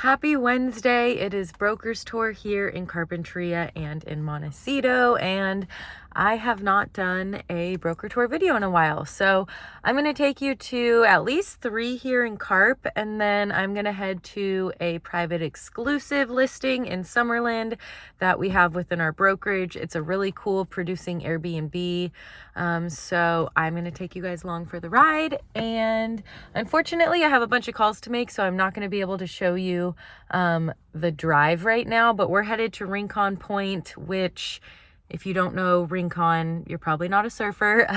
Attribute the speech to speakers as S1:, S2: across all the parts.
S1: Happy Wednesday. It is Broker's Tour here in Carpinteria and in Montecito, and I have not done a broker tour video in a while. So I'm going to take you to at least 3 here in Carp, and then I'm going to head to a private exclusive listing in Summerland that we have within our brokerage. It's a really cool producing Airbnb. So I'm going to take you guys along for the ride, and unfortunately I have a bunch of calls to make, so I'm not going to be able to show you the drive right now, but we're headed to Rincon Point, which if you don't know Rincon, you're probably not a surfer.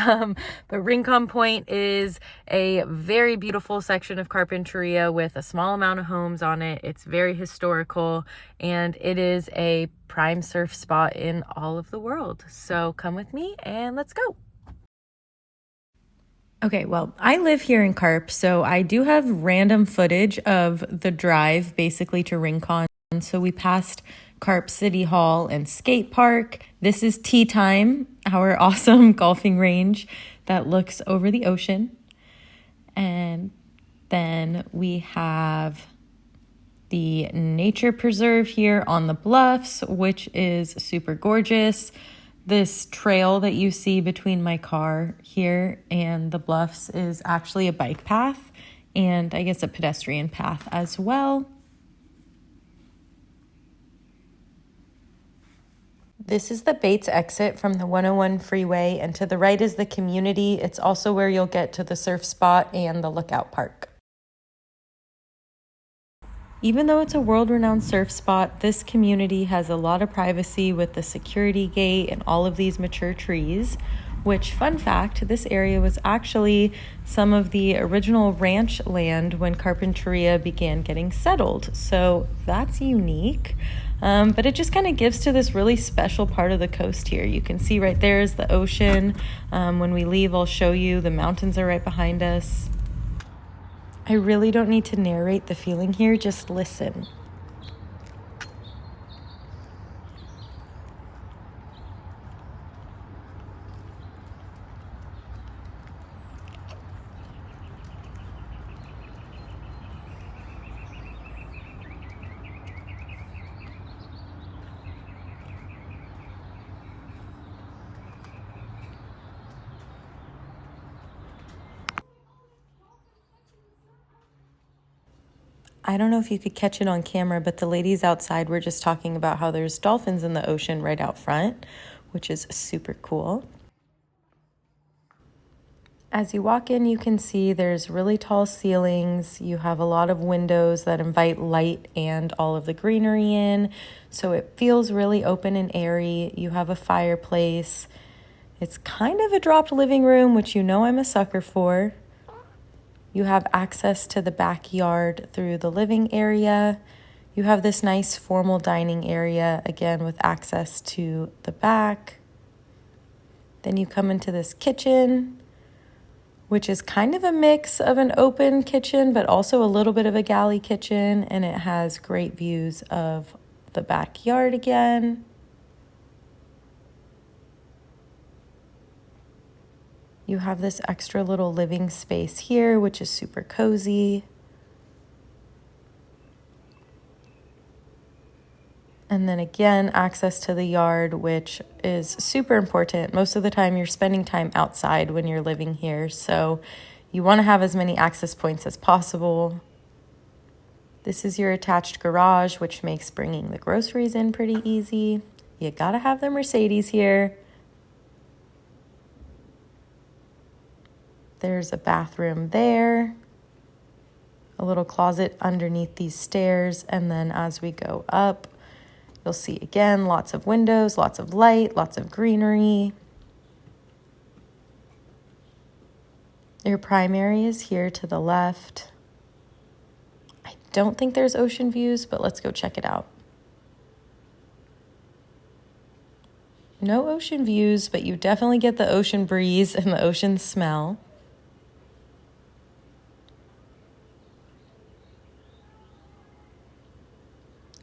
S1: But Rincon Point is a very beautiful section of Carpinteria with a small amount of homes on it. It's very historical, and it is a prime surf spot in all of the world. So come with me and let's go. Okay, well, I live here in Carp, so I do have random footage of the drive basically to Rincon. So we passed Carp City Hall and Skate Park. This is Tea Time, our awesome golfing range that looks over the ocean. And then we have the nature preserve here on the bluffs, which is super gorgeous. This trail that you see between my car here and the bluffs is actually a bike path and I guess a pedestrian path as well. This is the Bates exit from the 101 freeway, and to the right is the community. It's also where you'll get to the surf spot and the lookout park. Even though it's a world-renowned surf spot, this community has a lot of privacy with the security gate and all of these mature trees, which, fun fact, this area was actually some of the original ranch land when Carpinteria began getting settled. So that's unique. But it just kind of gives to this really special part of the coast here. You can see right there is the ocean. When we leave, I'll show you. The mountains are right behind us. I really don't need to narrate the feeling here, just listen. I don't know if you could catch it on camera, but the ladies outside were just talking about how there's dolphins in the ocean right out front, which is super cool. As you walk in, you can see there's really tall ceilings. You have a lot of windows that invite light and all of the greenery in, so it feels really open and airy. You have a fireplace. It's kind of a dropped living room, which you know I'm a sucker for. You have access to the backyard through the living area. You have this nice formal dining area, again, with access to the back. Then you come into this kitchen, which is kind of a mix of an open kitchen, but also a little bit of a galley kitchen, and it has great views of the backyard again. You have this extra little living space here, which is super cozy. And then again, access to the yard, which is super important. Most of the time you're spending time outside when you're living here, so you want to have as many access points as possible. This is your attached garage, which makes bringing the groceries in pretty easy. You gotta have the Mercedes here. There's a bathroom there, a little closet underneath these stairs, and then as we go up, you'll see again lots of windows, lots of light, lots of greenery. Your primary is here to the left. I don't think there's ocean views, but let's go check it out. No ocean views, but you definitely get the ocean breeze and the ocean smell.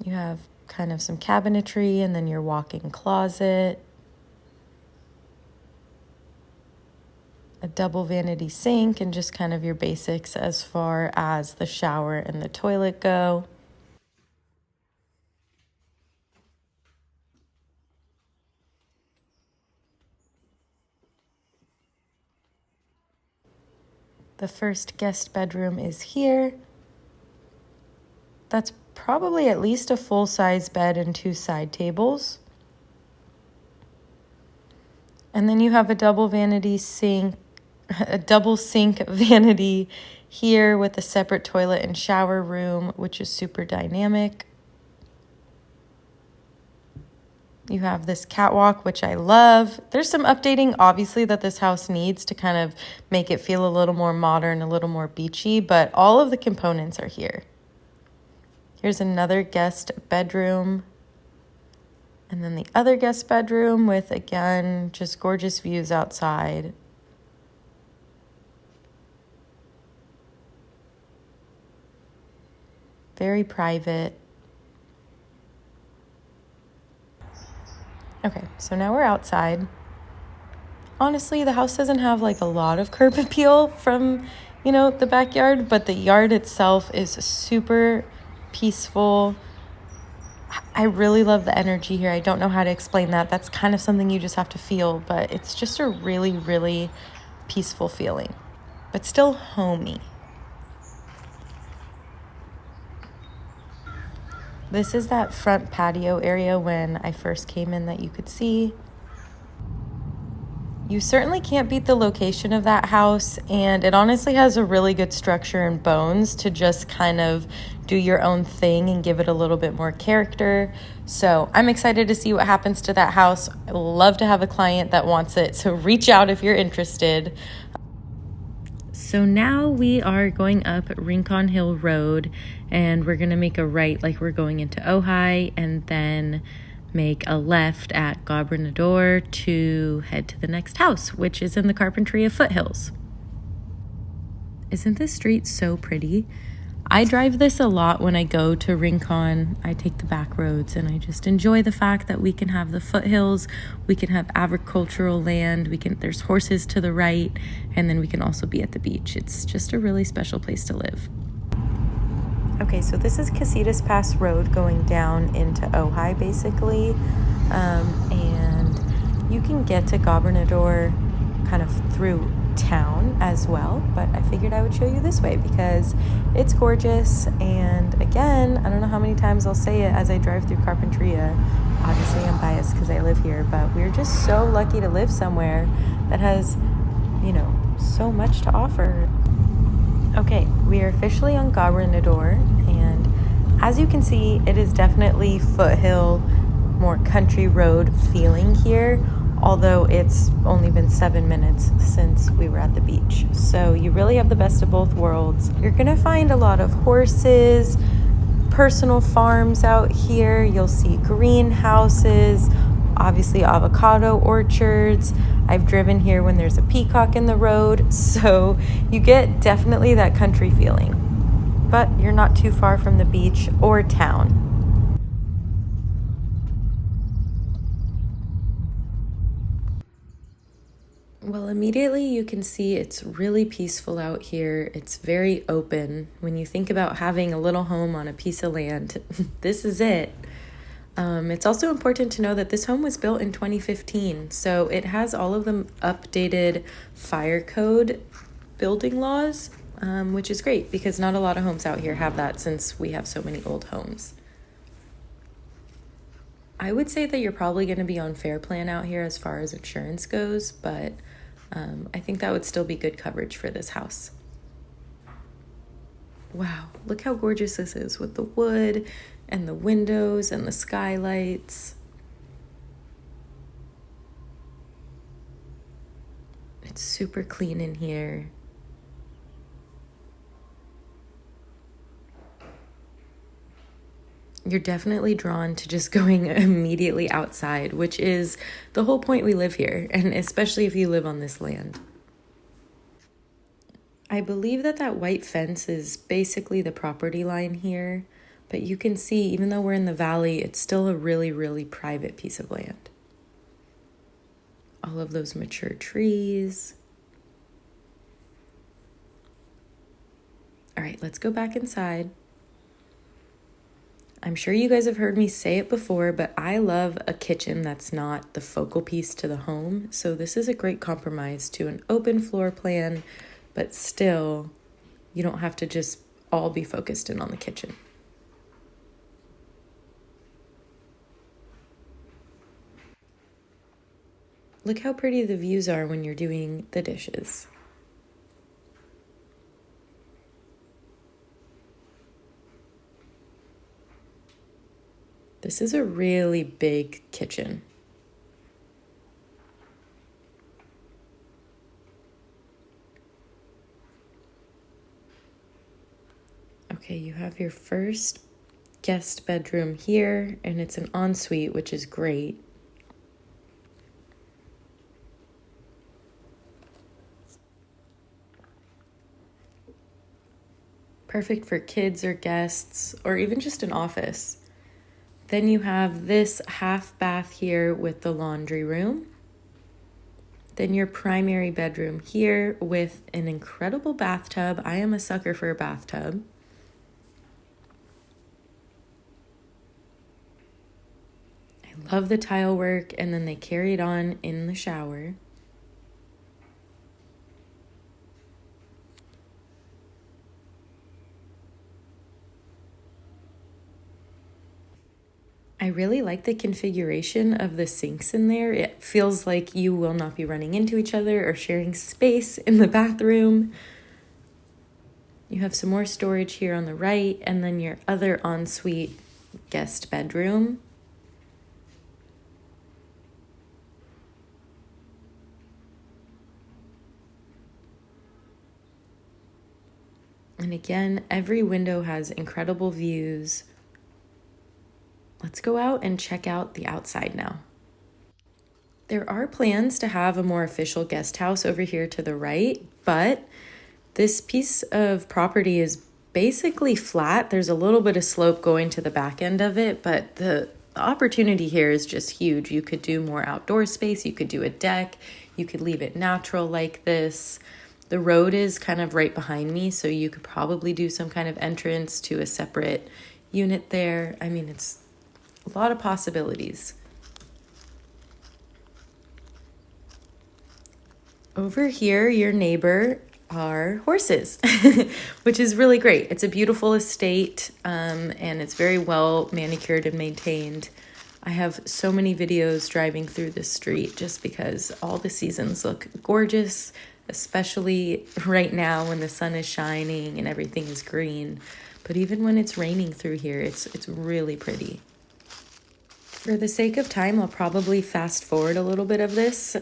S1: You have kind of some cabinetry and then your walk-in closet, a double vanity sink, and just kind of your basics as far as the shower and the toilet go. The first guest bedroom is here. That's probably at least a full-size bed and 2 side tables. And then you have a double sink vanity here with a separate toilet and shower room, which is super dynamic. You have this catwalk, which I love. There's some updating, obviously, that this house needs to kind of make it feel a little more modern, a little more beachy, but all of the components are here. Here's another guest bedroom. And then the other guest bedroom with, again, just gorgeous views outside. Very private. Okay, so now we're outside. Honestly, the house doesn't have like a lot of curb appeal from, the backyard, but the yard itself is super peaceful. I really love the energy here. I don't know how to explain that. That's kind of something you just have to feel, but it's just a really, really peaceful feeling, but still homey. This is that front patio area when I first came in that you could see. You certainly can't beat the location of that house, and it honestly has a really good structure and bones to just kind of do your own thing and give it a little bit more character. So I'm excited to see what happens to that house. I love to have a client that wants it, so reach out if you're interested. So now we are going up Rincon Hill Road, and we're going to make a right like we're going into Ojai, and then make a left at Gobernador to head to the next house, which is in the Carpinteria Foothills. Isn't this street so pretty? I drive this a lot when I go to Rincon. I take the back roads, and I just enjoy the fact that we can have the foothills, we can have agricultural land, there's horses to the right, and then we can also be at the beach. It's just a really special place to live. Okay, so this is Casitas Pass Road going down into Ojai, basically, and you can get to Gobernador kind of through town as well, but I figured I would show you this way because it's gorgeous. And again, I don't know how many times I'll say it as I drive through Carpinteria. Obviously I'm biased because I live here, but we're just so lucky to live somewhere that has, so much to offer. Okay, we are officially on Gobernador, and as you can see, it is definitely foothill, more country road feeling here, although it's only been 7 minutes since we were at the beach. So you really have the best of both worlds. You're gonna find a lot of horses, personal farms out here. You'll see greenhouses, obviously avocado orchards. I've driven here when there's a peacock in the road, so you get definitely that country feeling. But you're not too far from the beach or town. Well, immediately you can see it's really peaceful out here. It's very open. When you think about having a little home on a piece of land, this is it. It's also important to know that this home was built in 2015, so it has all of the updated fire code building laws, which is great because not a lot of homes out here have that since we have so many old homes. I would say that you're probably going to be on fair plan out here as far as insurance goes, but I think that would still be good coverage for this house. Wow, look how gorgeous this is with the wood and the windows and the skylights. It's super clean in here. You're definitely drawn to just going immediately outside, which is the whole point we live here, and especially if you live on this land. I believe that white fence is basically the property line here, but you can see, even though we're in the valley, it's still a really, really private piece of land. All of those mature trees. All right, let's go back inside. I'm sure you guys have heard me say it before, but I love a kitchen that's not the focal piece to the home. So this is a great compromise to an open floor plan, but still you don't have to just all be focused in on the kitchen. Look how pretty the views are when you're doing the dishes. This is a really big kitchen. Okay, you have your first guest bedroom here, and it's an ensuite, which is great. Perfect for kids or guests, or even just an office. Then you have this half bath here with the laundry room. Then your primary bedroom here with an incredible bathtub. I am a sucker for a bathtub. I love the tile work, and then they carry it on in the shower. I really like the configuration of the sinks in there. It feels like you will not be running into each other or sharing space in the bathroom. You have some more storage here on the right, and then your other ensuite guest bedroom. And again, every window has incredible views. Let's go out and check out the outside now. There are plans to have a more official guest house over here to the right, but this piece of property is basically flat. There's a little bit of slope going to the back end of it, but the opportunity here is just huge. You could do more outdoor space. You could do a deck. You could leave it natural like this. The road is kind of right behind me, so you could probably do some kind of entrance to a separate unit there. I mean, it's a lot of possibilities. Over here, your neighbor are horses, which is really great. It's a beautiful estate, and it's very well manicured and maintained. I have so many videos driving through this street just because all the seasons look gorgeous, especially right now when the sun is shining and everything is green. But even when it's raining through here, it's really pretty. For the sake of time, I'll probably fast forward a little bit of this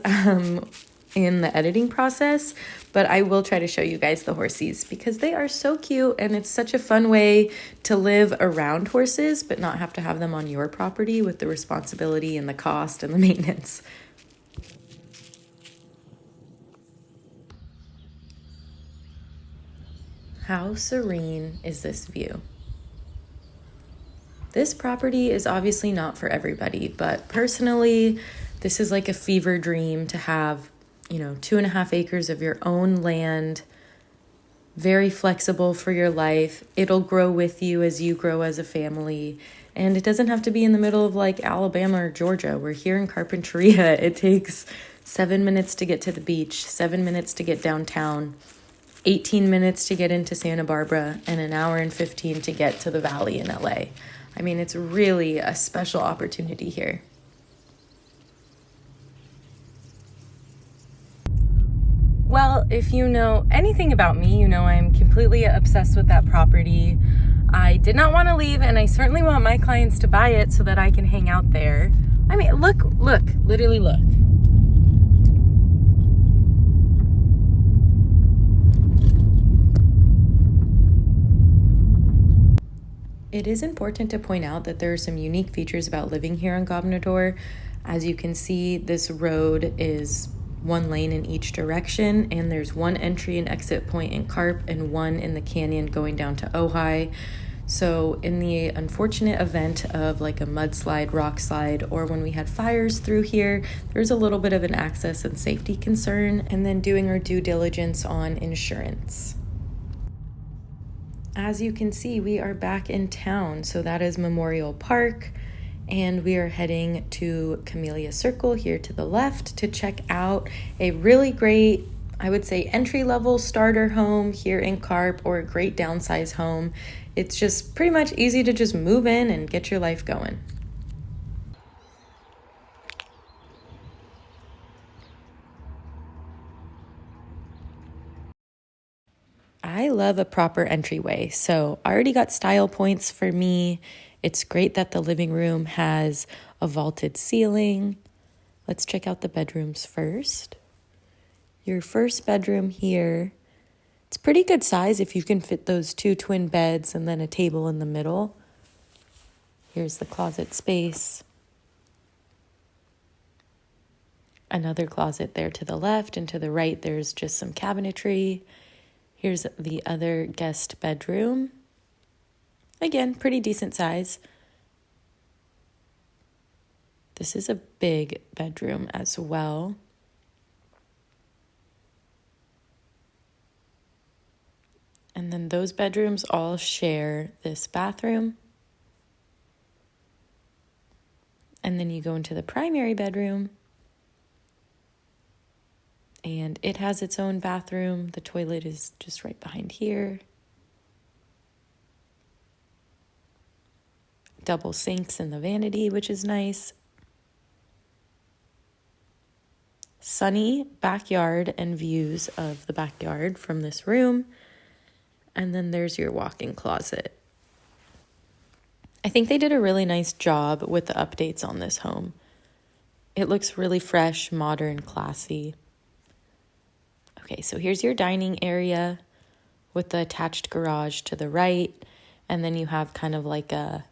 S1: in the editing process, but I will try to show you guys the horsies because they are so cute, and it's such a fun way to live around horses but not have to have them on your property with the responsibility and the cost and the maintenance. How serene is this view? This property is obviously not for everybody, but personally, this is like a fever dream to have, 2.5 acres of your own land, very flexible for your life. It'll grow with you as you grow as a family, and it doesn't have to be in the middle of like Alabama or Georgia. We're here in Carpinteria. It takes 7 minutes to get to the beach, 7 minutes to get downtown, 18 minutes to get into Santa Barbara, and an hour and 15 to get to the valley in LA. I mean, it's really a special opportunity here. Well, if you know anything about me, you know I'm completely obsessed with that property. I did not want to leave, and I certainly want my clients to buy it so that I can hang out there. I mean, look, literally look. It is important to point out that there are some unique features about living here on Gobernador. As you can see, this road is one lane in each direction, and there's one entry and exit point in Carp and one in the canyon going down to Ojai. So in the unfortunate event of like a mudslide, rock slide, or when we had fires through here, there's a little bit of an access and safety concern, and then doing our due diligence on insurance. As you can see, we are back in town. So that is Memorial Park, and we are heading to Camellia Circle here to the left to check out a really great I would say entry-level starter home here in Carp, or a great downsize home. It's just pretty much easy to just move in and get your life going. I love a proper entryway, so I already got style points for me. It's great that the living room has a vaulted ceiling. Let's check out the bedrooms first. Your first bedroom here, it's pretty good size if you can fit those 2 twin beds and then a table in the middle. Here's the closet space. Another closet there to the left, and to the right there's just some cabinetry. Here's the other guest bedroom. Again, pretty decent size. This is a big bedroom as well. And then those bedrooms all share this bathroom. And then you go into the primary bedroom, and it has its own bathroom. The toilet is just right behind here. Double sinks in the vanity, which is nice. Sunny backyard and views of the backyard from this room. And then there's your walk-in closet. I think they did a really nice job with the updates on this home. It looks really fresh, modern, classy. Okay, so here's your dining area with the attached garage to the right. And then you have kind of like a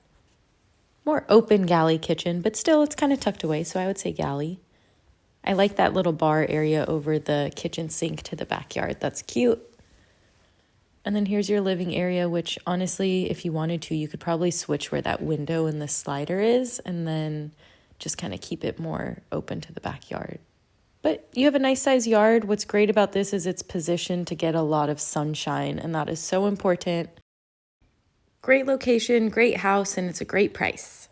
S1: more open galley kitchen, but still it's kind of tucked away, so I would say galley. I like that little bar area over the kitchen sink to the backyard. That's cute. And then here's your living area, which honestly, if you wanted to, you could probably switch where that window and the slider is and then just kind of keep it more open to the backyard. But you have a nice size yard. What's great about this is it's positioned to get a lot of sunshine, and that is so important. Great location, great house, and it's a great price.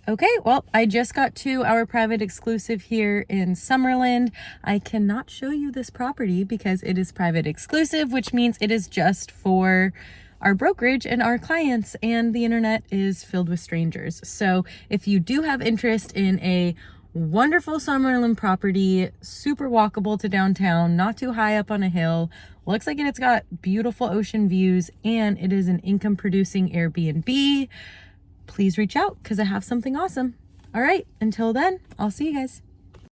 S1: Okay, well, I just got to our private exclusive here in Summerlin. I cannot show you this property because it is private exclusive, which means it is just for our brokerage and our clients, and the internet is filled with strangers. So if you do have interest in a wonderful Summerlin property, super walkable to downtown, not too high up on a hill, looks like it's got beautiful ocean views, and it is an income producing Airbnb, please reach out because I have something awesome. All right, until then, I'll see you guys.